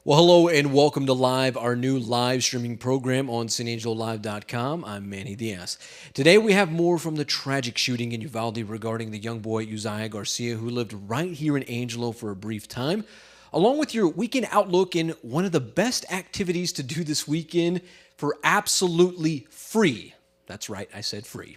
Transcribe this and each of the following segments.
Well, hello and welcome to Live, our new live streaming program on SanAngeloLive.com. I'm Manny Diaz. Today we have more from the tragic shooting in Uvalde regarding the young boy Uzziah Garcia, who lived right here in Angelo for a brief time, along with your weekend outlook and one of the best activities to do this weekend for absolutely free. That's right, I said free.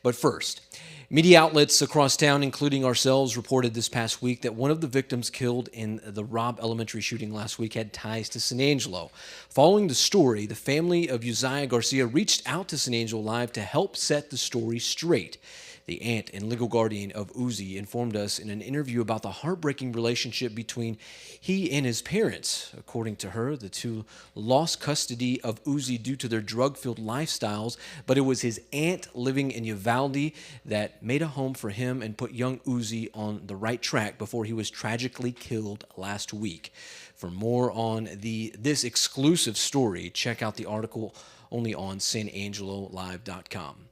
But first, media outlets across town, including ourselves, reported this past week that one of the victims killed in the Robb Elementary shooting last week had ties to San Angelo. Following the story, the family of Uzziah Garcia reached out to San Angelo Live to help set the story straight. The aunt and legal guardian of Uzi informed us in an interview about the heartbreaking relationship between he and his parents. According to her, the two lost custody of Uzi due to their drug-filled lifestyles, but it was his aunt living in Uvalde that made a home for him and put young Uzi on the right track before he was tragically killed last week. For more on this exclusive story, check out the article only on SanAngeloLive.com.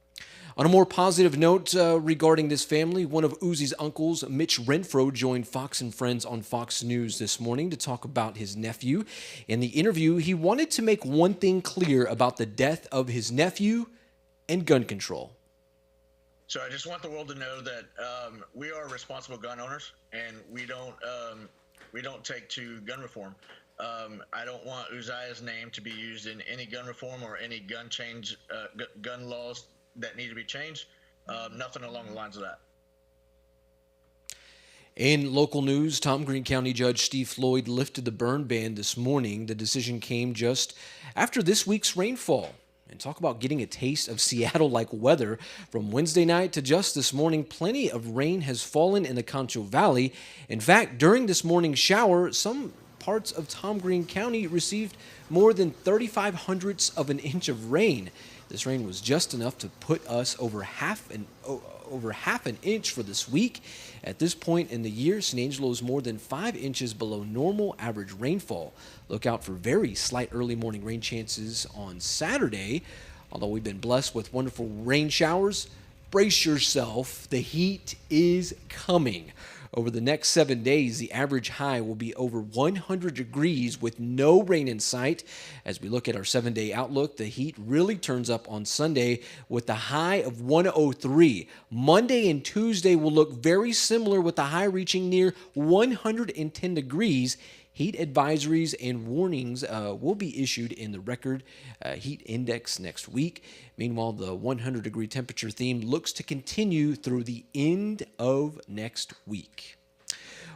On a more positive note regarding this family, one of Uzi's uncles, Mitch Renfro, joined Fox and Friends on Fox News this morning to talk about his nephew. In the interview, he wanted to make one thing clear about the death of his nephew and gun control. So I just want the world to know that we are responsible gun owners, and we don't take to gun reform. I don't want Uzziah's name to be used in any gun reform or any gun laws that need to be changed. Nothing along the lines of that. In local news, Tom Green County Judge Steve Floyd lifted the burn ban this morning. The decision came just after this week's rainfall. And talk about getting a taste of Seattle-like weather. From Wednesday night to just this morning, plenty of rain has fallen in the Concho Valley. In fact, during this morning's shower, some parts of Tom Green County received more than 3/500ths of an inch of rain. This rain was just enough to put us over half an inch for this week. At this point in the year, San Angelo is more than 5 inches below normal average rainfall. Look out for very slight early morning rain chances on Saturday. Although we've been blessed with wonderful rain showers, brace yourself. The heat is coming. Over the next 7 days, the average high will be over 100 degrees with no rain in sight. As we look at our 7-day outlook, the heat really turns up on Sunday with the high of 103. Monday and Tuesday will look very similar with the high reaching near 110 degrees. Heat advisories and warnings will be issued in the record heat index next week. Meanwhile, the 100-degree temperature theme looks to continue through the end of next week.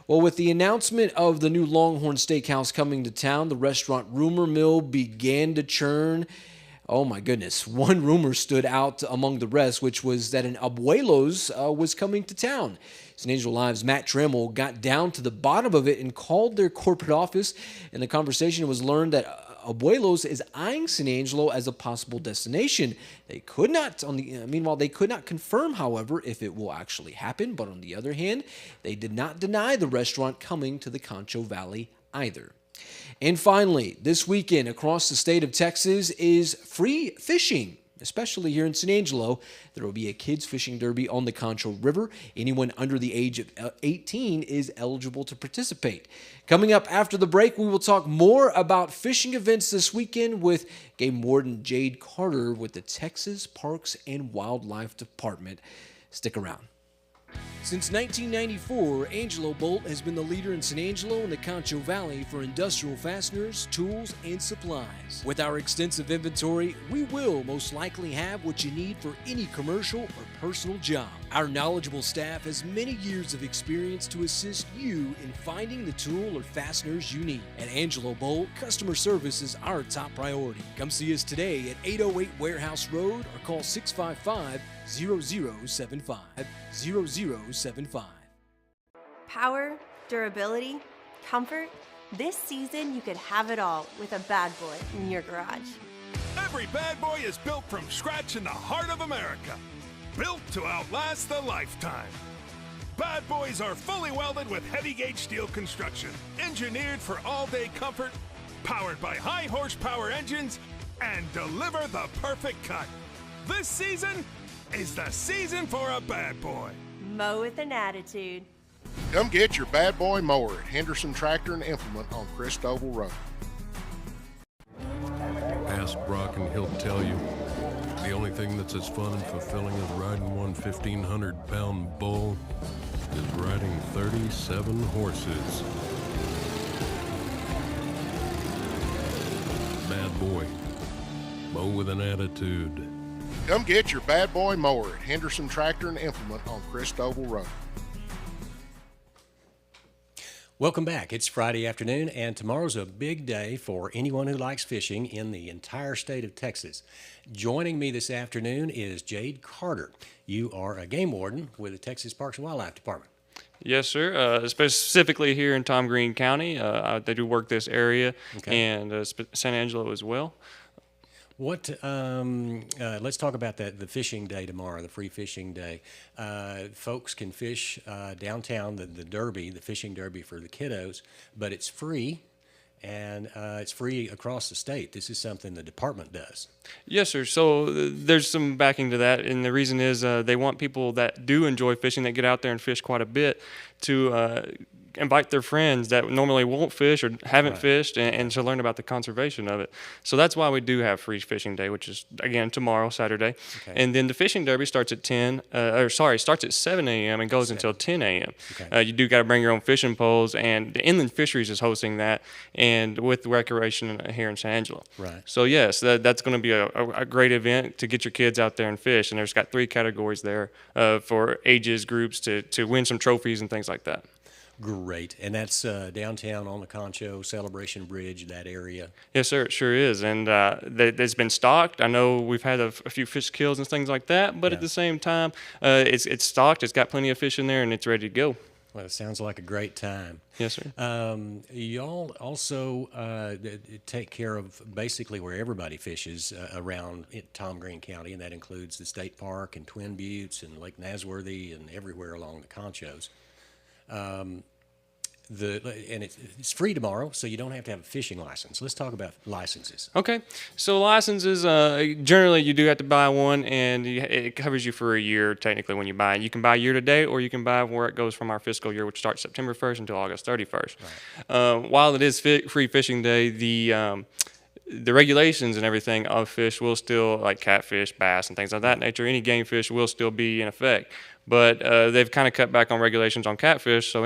Well, with the announcement of the new Longhorn Steakhouse coming to town, the restaurant rumor mill began to churn. Oh my goodness. One rumor stood out among the rest, which was that an Abuelo's was coming to town. San Angelo Live's Matt Trammell got down to the bottom of it and called their corporate office. In the conversation, it was learned that Abuelo's is eyeing San Angelo as a possible destination. They could not, meanwhile, they could not confirm, however, if it will actually happen. But on the other hand, they did not deny the restaurant coming to the Concho Valley either. And finally, this weekend across the state of Texas is free fishing, especially here in San Angelo. There will be a kids fishing derby on the Concho River. Anyone under the age of 18 is eligible to participate. Coming up after the break, we will talk more about fishing events this weekend with Game Warden Jade Carter with the Texas Parks and Wildlife Department. Stick around. Since 1994, Angelo Bolt has been the leader in San Angelo and the Concho Valley for industrial fasteners, tools, and supplies. With our extensive inventory, we will most likely have what you need for any commercial or personal job. Our knowledgeable staff has many years of experience to assist you in finding the tool or fasteners you need. At Angelo Bolt, customer service is our top priority. Come see us today at 808 Warehouse Road or call 655-0075. 0075. Power, durability, comfort. This season, you could have it all with a bad boy in your garage. Every bad boy is built from scratch in the heart of America. Built to outlast the lifetime. Bad boys are fully welded with heavy gauge steel construction, engineered for all-day comfort, powered by high horsepower engines, and deliver the perfect cut. This season is the season for a bad boy. Mow with an attitude. Come get your bad boy mower at Henderson Tractor and Implement on Christoval Road. Ask Brock and he'll tell you. The only thing that's as fun and fulfilling as riding one 1,500-pound bull is riding 37 horses. Bad boy. Mow with an attitude. Come get your bad boy mower at Henderson Tractor and Implement on Christoval Road. Welcome back. It's Friday afternoon, and tomorrow's a big day for anyone who likes fishing in the entire state of Texas. Joining me this afternoon is Jade Carter. You are a game warden with the Texas Parks and Wildlife Department. Yes, sir. Specifically here in Tom Green County, they do work this area, and San Angelo as well. What? Let's talk about the fishing day tomorrow, the free fishing day. Folks can fish downtown, the derby, the fishing derby for the kiddos, but it's free, and it's free across the state. This is something the department does. Yes, sir. So there's some backing to that, and the reason is they want people that do enjoy fishing, that get out there and fish quite a bit, to invite their friends that normally won't fish or haven't fished, and to learn about the conservation of it. So that's why we do have free fishing day, which is again tomorrow, Saturday. And then the fishing derby starts at 7 a.m. and goes until 10 a.m. You do got to bring your own fishing poles, and the Inland Fisheries is hosting that, and with recreation here in San Angelo. So yes, that's going to be a great event to get your kids out there and fish. And there's got 3 categories there for ages groups to win some trophies and things like that. Great. And that's downtown on the Concho, Celebration Bridge, that area? Yes, sir, it sure is. And it's been stocked. I know we've had a few fish kills and things like that, but at the same time, it's stocked. It's got plenty of fish in there, and it's ready to go. Well, it sounds like a great time. Yes, sir. Y'all also take care of basically where everybody fishes around Tom Green County, and that includes the state park and Twin Buttes and Lake Nasworthy and everywhere along the Conchos. It's free tomorrow, so you don't have to have a fishing license. Let's talk about licenses. Okay, so licenses, generally you do have to buy one, and it covers you for a year technically when you buy it. You can buy year to date, or you can buy where it goes from our fiscal year, which starts September 1st until August 31st. While it is free fishing day, the regulations and everything of fish will still, like catfish, bass, and things of that nature, any game fish will still be in effect. But they've kind of cut back on regulations on catfish, so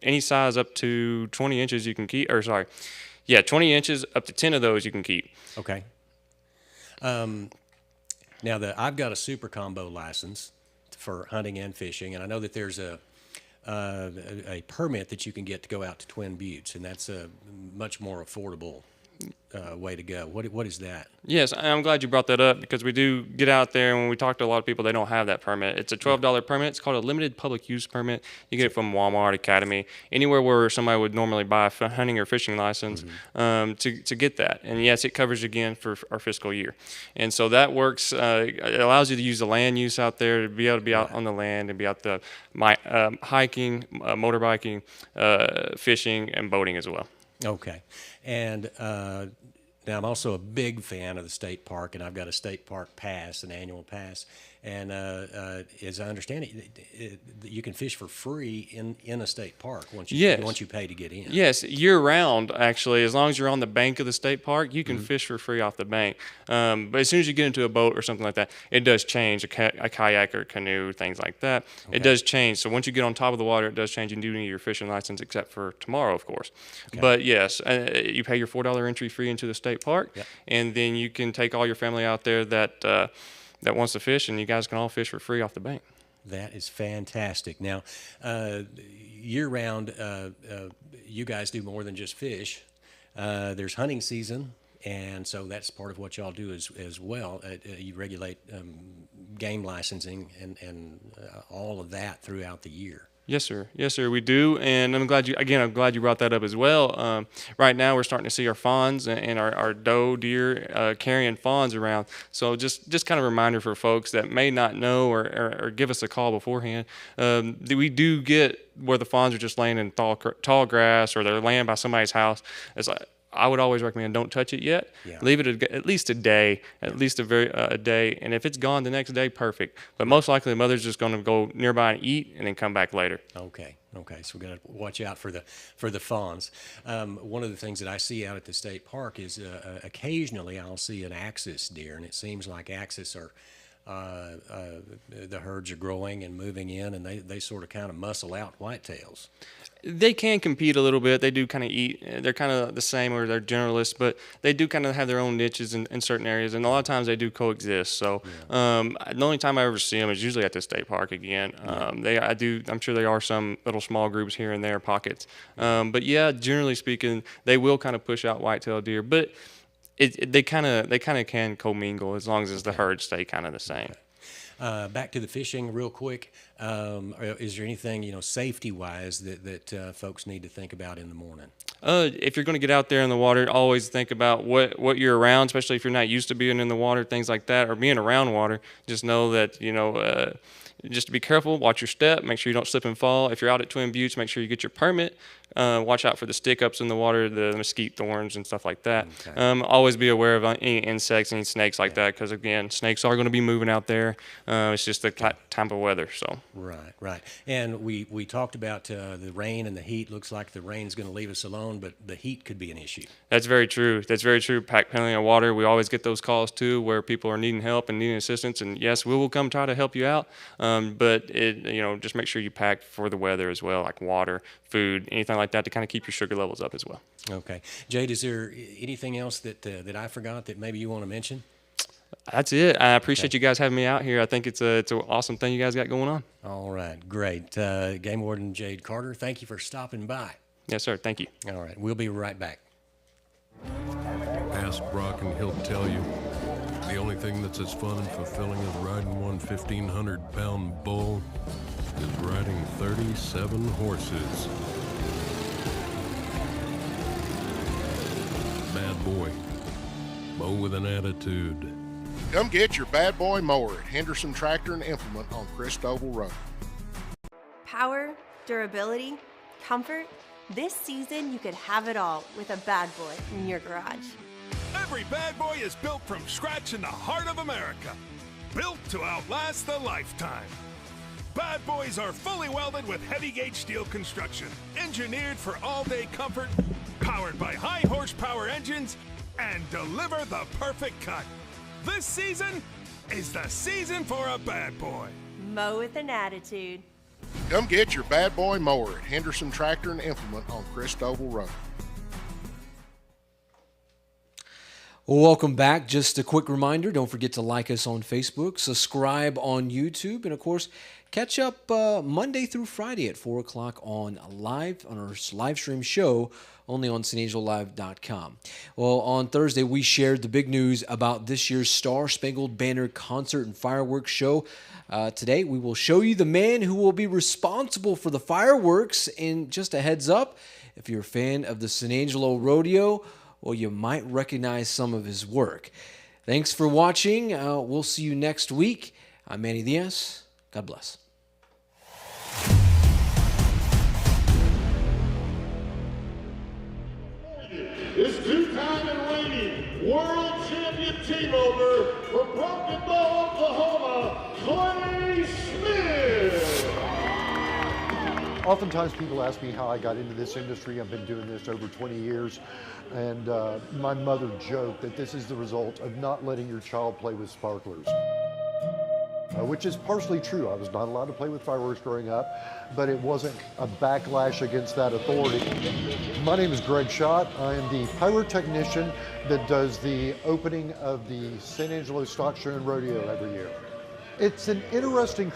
any size up to 20 inches you can keep, 20 inches up to 10 of those you can keep. Okay. Now, I've got a super combo license for hunting and fishing, and I know that there's a permit that you can get to go out to Twin Buttes, and that's a much more affordable way to go. What is that? Yes, I'm glad you brought that up, because we do get out there, and when we talk to a lot of people, they don't have that permit. It's a $12 permit. It's called a limited public use permit. You get it from Walmart, Academy, anywhere where somebody would normally buy a hunting or fishing license to get that. And yes, it covers again for our fiscal year. And so that works. It allows you to use the land use out there, to be able to be out on the land and be out hiking, motorbiking, fishing, and boating as well. Okay. And now I'm also a big fan of the state park, and I've got a state park pass, an annual pass. And as I understand it, you can fish for free in a state park once you pay to get in. Yes, year round, actually. As long as you're on the bank of the state park, you can fish for free off the bank. But as soon as you get into a boat or something like that, it does change, a kayak or canoe, things like that. Okay. It does change. So once you get on top of the water, it does change. You do need your fishing license, except for tomorrow, of course. Okay. But yes, you pay your $4 entry fee into the state park, and then you can take all your family out there that wants to fish, and you guys can all fish for free off the bank. That is fantastic. Now, year-round, you guys do more than just fish. There's hunting season, and so that's part of what y'all do as well. You regulate game licensing and all of that throughout the year. Yes, sir. Yes, sir. We do, and I'm glad you brought that up as well. Right now, we're starting to see our fawns and our doe deer carrying fawns around. So just kind of a reminder for folks that may not know or give us a call beforehand. We do get where the fawns are just laying in tall grass, or they're laying by somebody's house. It's like, I would always recommend don't touch it yet. Yeah. Leave it at least a day, a day. And if it's gone the next day, perfect. But most likely the mother's just going to go nearby and eat and then come back later. Okay. Okay, so we got to watch out for the fawns. One of the things that I see out at the state park is occasionally I'll see an axis deer, and it seems like axis are the herds are growing and moving in, and they sort of kind of muscle out whitetails. They can compete a little bit. They do kind of eat. They're kind of the same, or they're generalists, but they do kind of have their own niches in certain areas, and a lot of times they do coexist. So the only time I ever see them is usually at the state park again. I'm sure there are some little small groups here and there, pockets. But yeah, generally speaking, they will kind of push out whitetail deer, but they kind of can commingle as long as the herds stay kind of the same. Back to the fishing real quick. Is there anything, safety-wise that folks need to think about in the morning? If you're going to get out there in the water, always think about what you're around, especially if you're not used to being in the water, things like that, or being around water. Just know that, just to be careful, watch your step, make sure you don't slip and fall. If you're out at Twin Buttes, make sure you get your permit. Watch out for the stick-ups in the water, the mesquite thorns and stuff like that. Okay. Always be aware of any insects, any snakes like that, because, again, snakes are going to be moving out there. It's just the time of weather. So. Right. And we talked about the rain and the heat. Looks like the rain is going to leave us alone, but the heat could be an issue. That's very true. Pack plenty of water. We always get those calls, too, where people are needing help and needing assistance. And, yes, we will come try to help you out. But just make sure you pack for the weather as well, like water, food, anything like that, to kind of keep your sugar levels up as well. Okay. Jade, is there anything else that I forgot that maybe you want to mention? That's it. I appreciate you guys having me out here. I think it's an awesome thing you guys got going on. All right. Great. Game Warden Jade Carter, thank you for stopping by. Yes, sir. Thank you. All right. We'll be right back. Ask Brock and he'll tell you. The only thing that's as fun and fulfilling as riding one 1,500-pound bull is riding 37 horses. Bad boy. Mow with an attitude. Come get your bad boy mower at Henderson Tractor and Implement on Christoval Road. Power, durability, comfort. This season, you could have it all with a bad boy in your garage. Every bad boy is built from scratch in the heart of America. Built to outlast the lifetime. Bad boys are fully welded with heavy gauge steel construction, engineered for all-day comfort, powered by high horsepower engines, and deliver the perfect cut. This season is the season for a bad boy. Mow with an attitude. Come get your bad boy mower at Henderson Tractor and Implement on Christoval Road. Well, welcome back. Just a quick reminder, don't forget to like us on Facebook, subscribe on YouTube, and of course, catch up Monday through Friday at 4 o'clock on our live stream show only on SanAngeloLive.com. Well, on Thursday, we shared the big news about this year's Star Spangled Banner concert and fireworks show. Today, we will show you the man who will be responsible for the fireworks. And just a heads up, if you're a fan of the San Angelo Rodeo, well, you might recognize some of his work. Thanks for watching. We'll see you next week. I'm Manny Diaz. God bless. It's two-time and reigning world champion team over for Broken Bow, Oklahoma, Clay Smith. Oftentimes people ask me how I got into this industry. I've been doing this over 20 years, and my mother joked that this is the result of not letting your child play with sparklers. Which is partially true. I was not allowed to play with fireworks growing up, but it wasn't a backlash against that authority. My name is Greg Schott. I am the pyrotechnician that does the opening of the San Angelo Stock Show and Rodeo every year. It's an interesting